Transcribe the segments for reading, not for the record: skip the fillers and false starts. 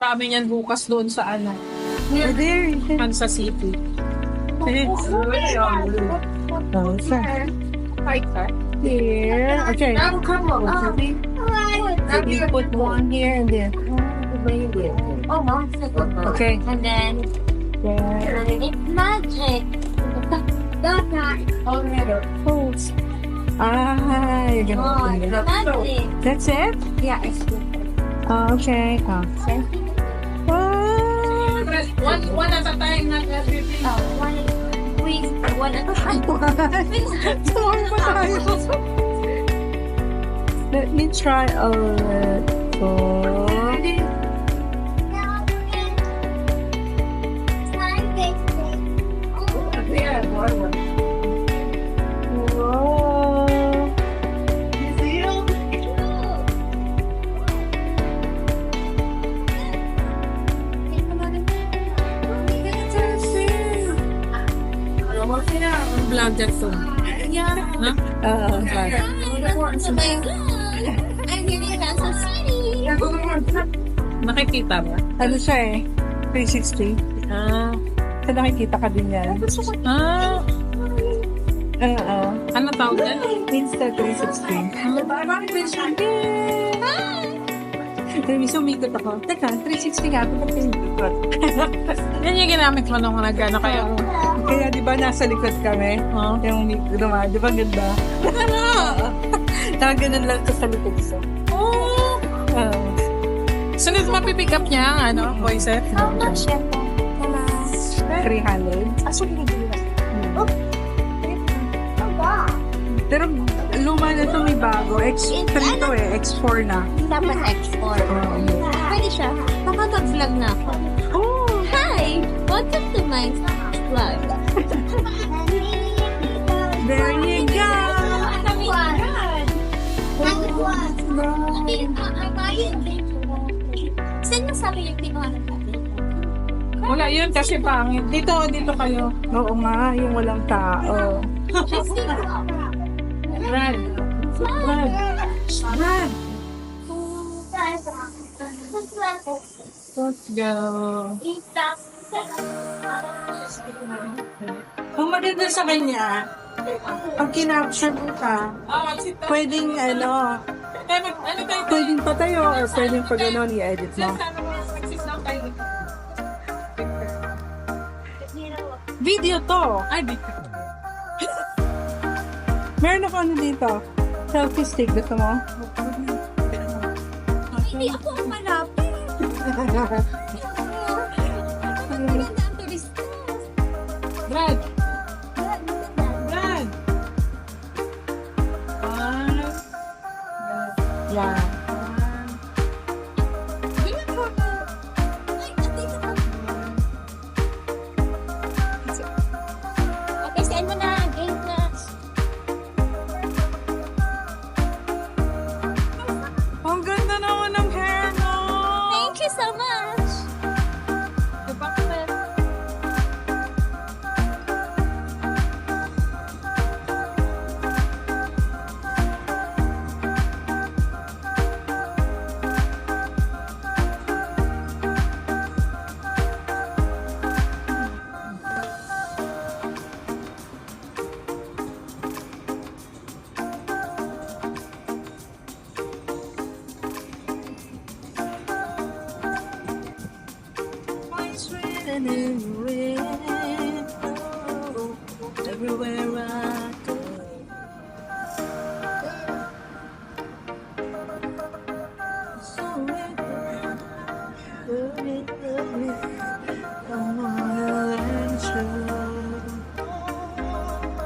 Kami niyan bukas doon sa ano, There. Kansas City. Oh, sir. Hi, sir. Here. Okay. So you put one here and then. Okay. And then Yeah. it's magic. Oh. Ah, you're gonna Oh, open it. magic. That's it? Yeah, it's good. Okay. Oh. What? One at a time, not everything. One, please, one at a time. Sorry pa tayo. Let me try a little. Whoa. Vlogger to. Yeah. Ha? Okay. I'm here in Kansas City. Nakikita ba? Ano siya eh? 360. Ah. Sa nakikita ka din yan. Ah. Oo. Ano tawag yan? Insta 360. Sabi, sumikot ako. Teka, 360 nga. Ito pinikot. Yan yung ginamit mo nung nag-ano kayo. Kaya di ba nasa likod kami? Oh. Yung dumaan, di ba ganda? Nakaganon lang ko sa likod ko. Oh. Sunod mapipick up niya ang ano, voice set. How much yan? 300. Oh, wow. Pero luma na to, may bago. X3 to eh. X4 na. Dapat export. Pwede siya. Makapag-vlog na ako. Oh! Hi! Welcome to my vlog. There you go! Saan nasabi yung pinuhanan natin? Wala yun kasi pangit. Dito kayo. Oo nga, yung walang tao. Brad. Brad. Brad. Let's go. Ang maganda sa kanya, pag kinaption mo ka, pwedeng ano, Ano tayo? pwedeng patayo or pwedeng pag ano, i-edit mo. Video to! Ay, dito. Meron ako ano dito. Selfie stick. Gusto mo? Hindi ako ang malapit. Maganda ang turista. Brad. Maganda. Brad. Yeah. Ay, andito ka. Okay, send mo na. Game na. Ang ganda naman ng hair, no? Thank you so much. Everywhere I go.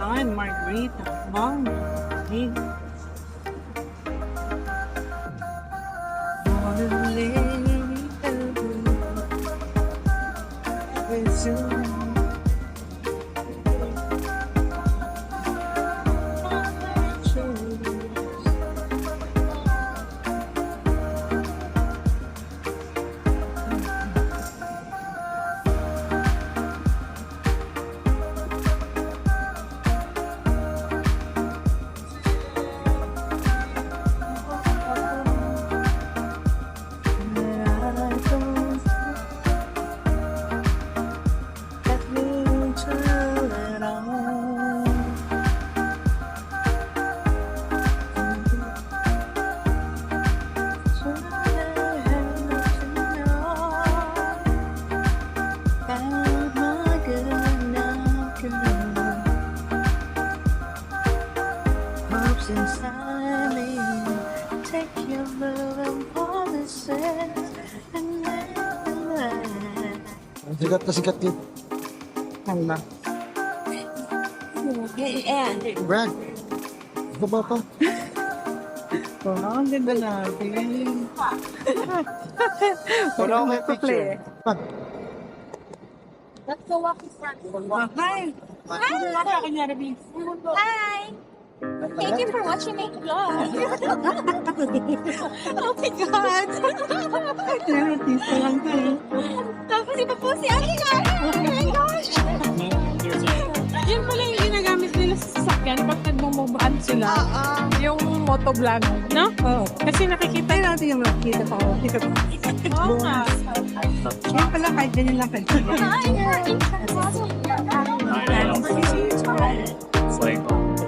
I'm Margarita. Mom, Margarita. Sikat na sikat yun. Hala. Ayan. Brad, baba pa. Oh, ang ganda natin. Wala akong may picture. Brad, Let's go walk in front. Hi! Hi! Kunyari, Bing. Hi! Thank you for watching my vlog. Oh my God! Kaya artista lang to eh. Tapos iba po si Ate Cara. Oh my gosh! Yan pala yung ginagamit nila sa sasakyan pag nagmumubaan sila. Yung motovlog, no? Oo. Kasi nakikita Tayo natin yung makikita pa. Kita pa. Oo nga. Yan pala kahit ganyan lang kayo. Hi, you're interested.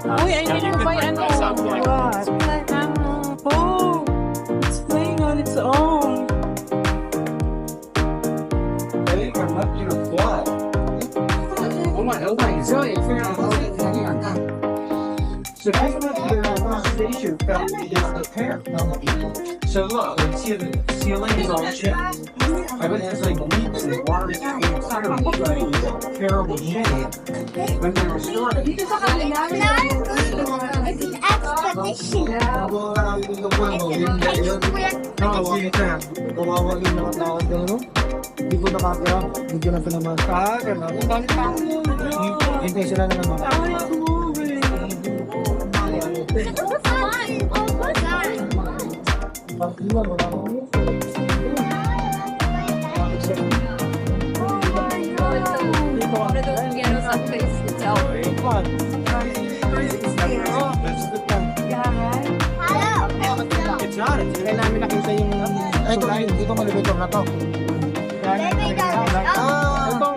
Uy, I need to buy ano. What? Oh! It's playing on its own. So that's what their conversation felt against the pair. So look, like, see the ceiling is all chipped. I bet it's like leaks and water inside of it, like terrible shape. When they were storing it. Expedition. kawawa yung mga tao dyan, no? Hindi ko nakakira. Hindi ko na pinaman. Hintay sila na naman. It's not. It's Kaya namin nakita yung... Ay, ito malibitong na to. Ito,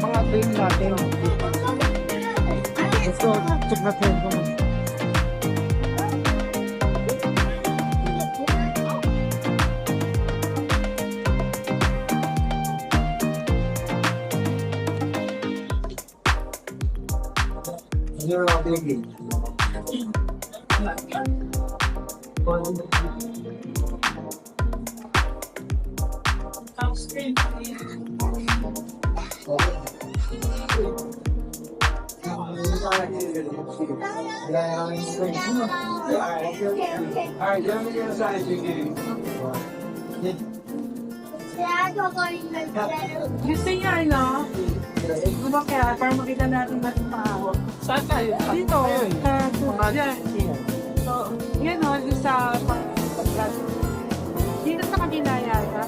mga train natin. Ito, check na train ko. Hindi mo lang pinigil. Alright, let me get inside the game. Gusto niya, ano? Gusto kaya, para makita natin ba't tao. Saan tayo? Dito, yan. So, yan o, yung sa dito sa kabila yata.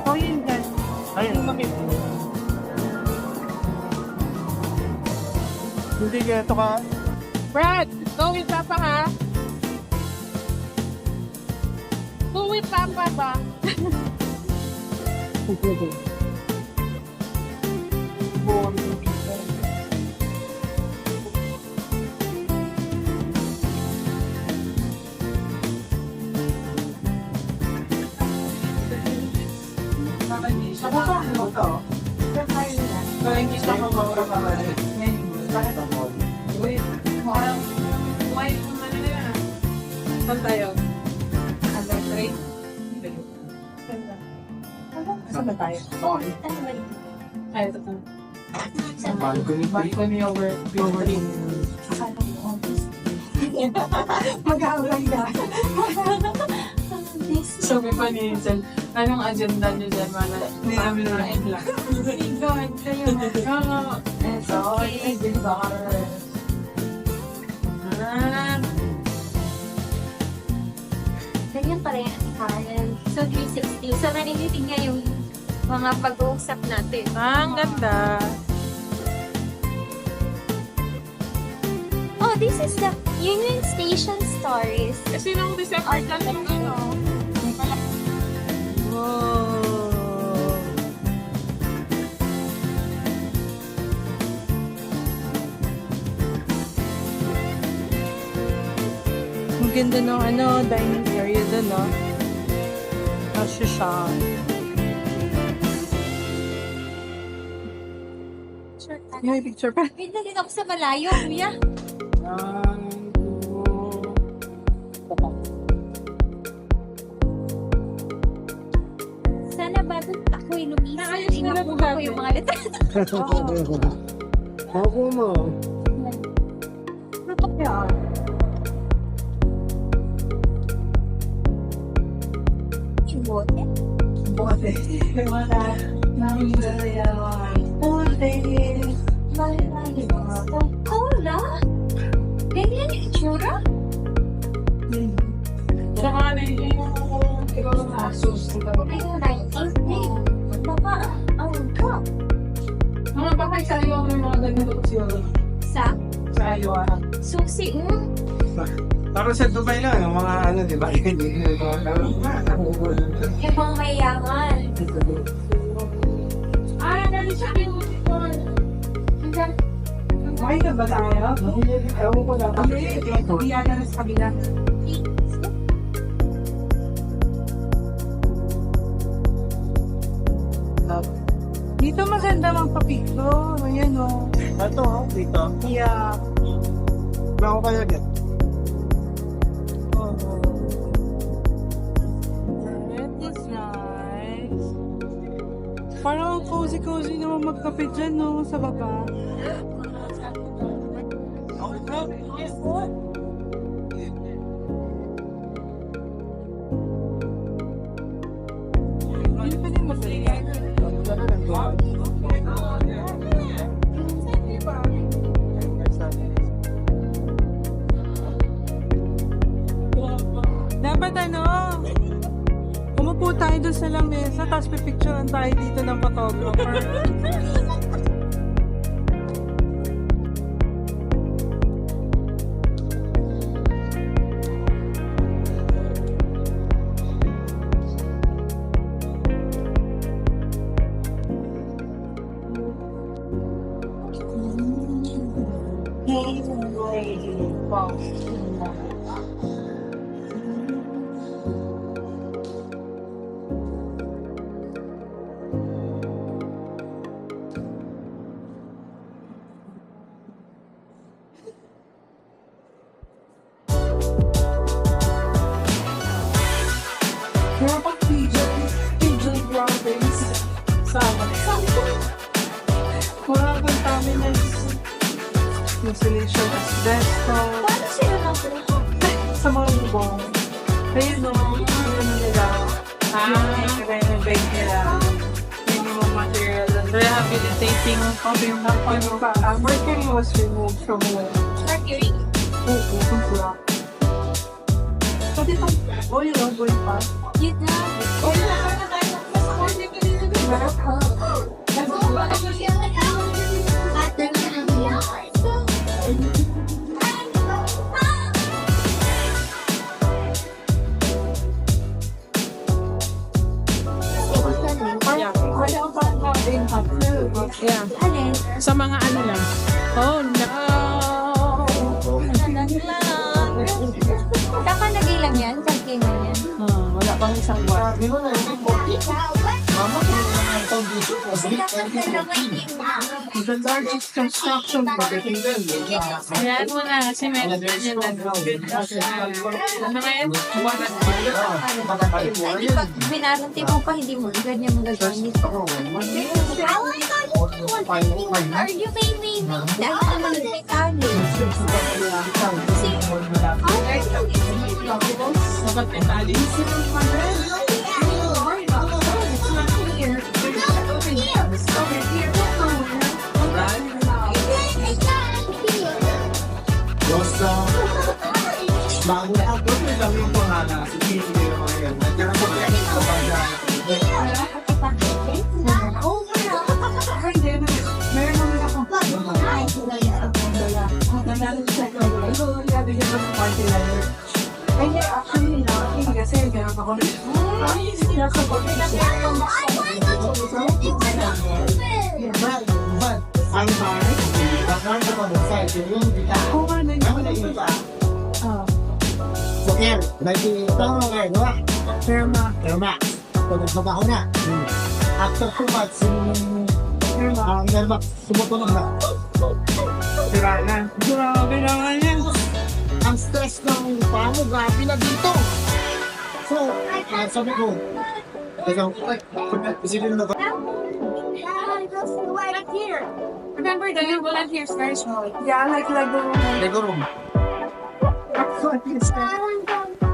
O, yun dyan. Ayun. Hindi kaya ito ka. Brad, go with Papa ha? Go with Papa ba? Ako pa, ano to? Pero hindi siya makakapamalit. Bakit ako? Wait, parang wait, ano na yan? Saan tayo? Under train? Saan ba tayo? Ay, ito to. Balcony over Mag-aaway na. Sabi pa ni Hazel, anong agenda niyo dyan, mana? Sabi na lang lang. God, kayo na. Oo. It's okay. Ganyan pa rin ang Karen. So, 360. So, naririnig niya yung mga pag-uusap natin. Ang ganda. Oh, this is the Union Station Stories. Kasi nung December dyan yung ano. Wow. Ang ganda ng ano, dining area doon, no? Kasya siya. Sure, May picture pa. wait na din ako sa malayo, kuya. Sana bago ako'y lumisan. Naayos nila Inakuha dati. ko yung mga litrato. Ako mo. Yung bote. Bote. Wala. Nangyayari. Bote. Mali mga to. Cola? Ganyan yung itsura? Tsaka ano yung Asus. Ayun, 19. Baka, ang ka. mga bakay sa iyo ng mga ganito siya. Sa Sa iyo susi. Para sa Dubai lang, yung mga ano, di ba? Hindi Yung mga mayayaman. Dali siya beautiful. May ka ba tayo? Ewan ko lang. Hindi yan na sa kabila. Dito maganda magpa-picture. Ayan o. Ito, dito. Yeah. Ba ako kaya get? That is nice. Parang cozy-cozy naman magkape dyan, no? Sa baba. Hindi pa din masaya. Dapat ano, umupo tayo doon sa lamesa, tapos pipicturean tayo dito ng photographer. Pero pag pigeon province, sama. Maraming contaminants. Insulation asbestos. Paano sila nakuha? Sa mga bubong. Ayun no, ano nila. Yung renovate nila. Minimum material and rehabilitating of yung mercury was removed from the Mercury. rock. So dito, oil o, going pa. Yun na. Yeah. Alin? Sa mga ano lang. Oh no! Saka nagilang yan? Kalkingan yan? Wala pang isang buwan. The largest construction project in the world. Ayan mo na kasi may ganyan na. Ano ngayon? Hindi pag binarunti mo pa, hindi mo ganyan magagamit. Are you baby? Dahil naman may kanin. Kasi, Dapat may tali. Basta, bago na ako, may lang yung pangalan. Sige, hindi yung mga yan. Nagkaroon ko yan. Meron naman ako. Nanalo siya ko. Ito, sabi niya ng party letter. Ay, hindi, actually, hindi kasi meron ako. Nasa body siya. But, ang hard, bakal na mag-side, yung kita. Kung ano yun. Ako na yung kita. So, yan, dahil ito ang mga ano, Firma. Ermax. Pag nagbabaho na. After 2 months, ang Ermax, sumutunog na. Sira na. Grabe naman yan. Ang stress ng paa mo, grabe na dito. So, sabi ko, Ikaw, isipin mo ba? Right here. Remember the new one here is very small. Yeah, like Lego. Lego room.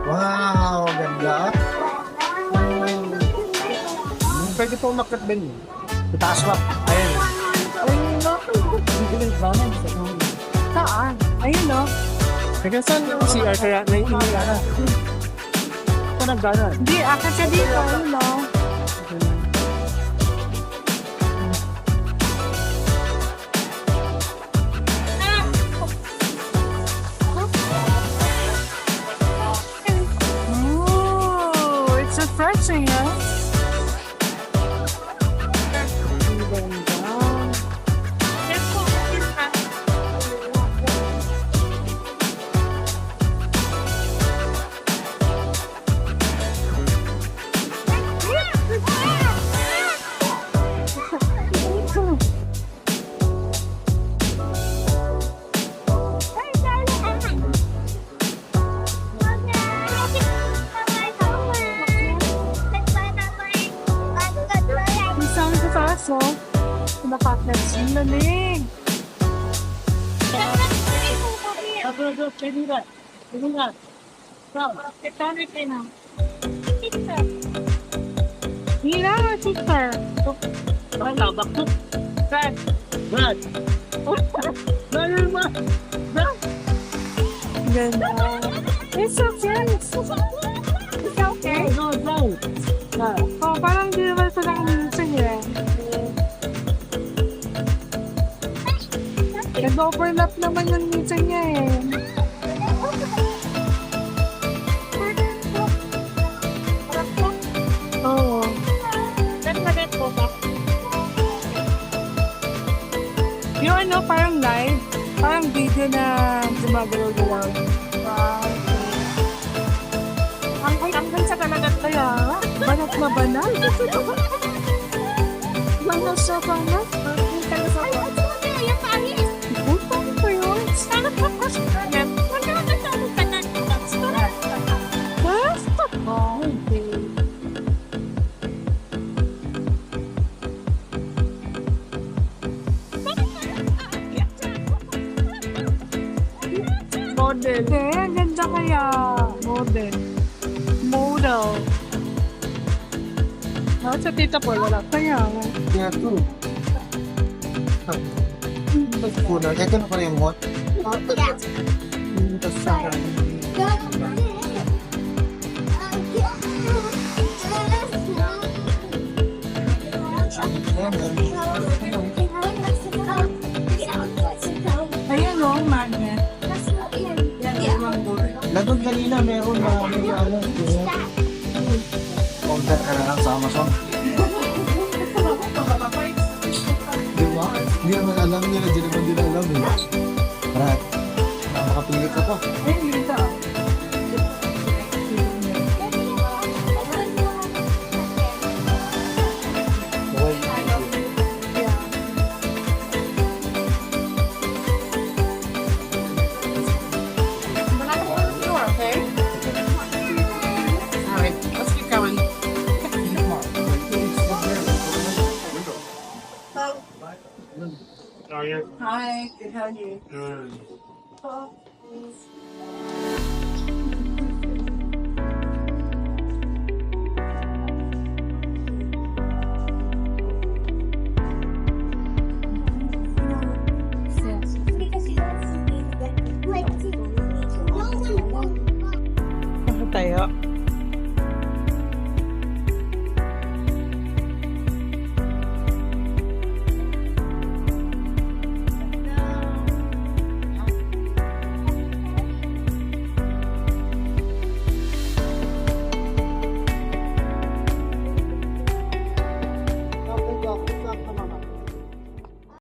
Wow, ganda. Pwede po umakyat din. Itaas pa. Ayan. Saan? Ayun no. Teka, saan yung CR kaya naiingi ka na? Ito nagdana. Di, akin siya dito. Ayun no. Oh, it's refreshing, yeah? Isang sa taas, no? Nakaknets. Ang lamig. Hila, sister. Brad. Ganda. It's okay. It's okay. Oh, parang di naman ito lang minsan eh. Nag-overlap naman yung minsan niya eh. Oo. Yung ano, parang live, parang video na gumagalaw-galaw. Wow. Ang ganda talaga kaya. Banat na banat. Banat sa banat. Butang ko yun. Basta ba? Model. Eh, ang ganda kaya. Model. Sa tita po, wala kaya. Yeah, too. Kuna, ito na pala yung hot. Ito sa Ayan o, magnet. Lagot kanina, meron na may ano. Order ka na lang sa Amazon. Di ba? Hindi naman alam nila, di naman din alam eh. Brad, makapili ka pa. Ayun, dito. Hi, good how are you? Good. Oh, please.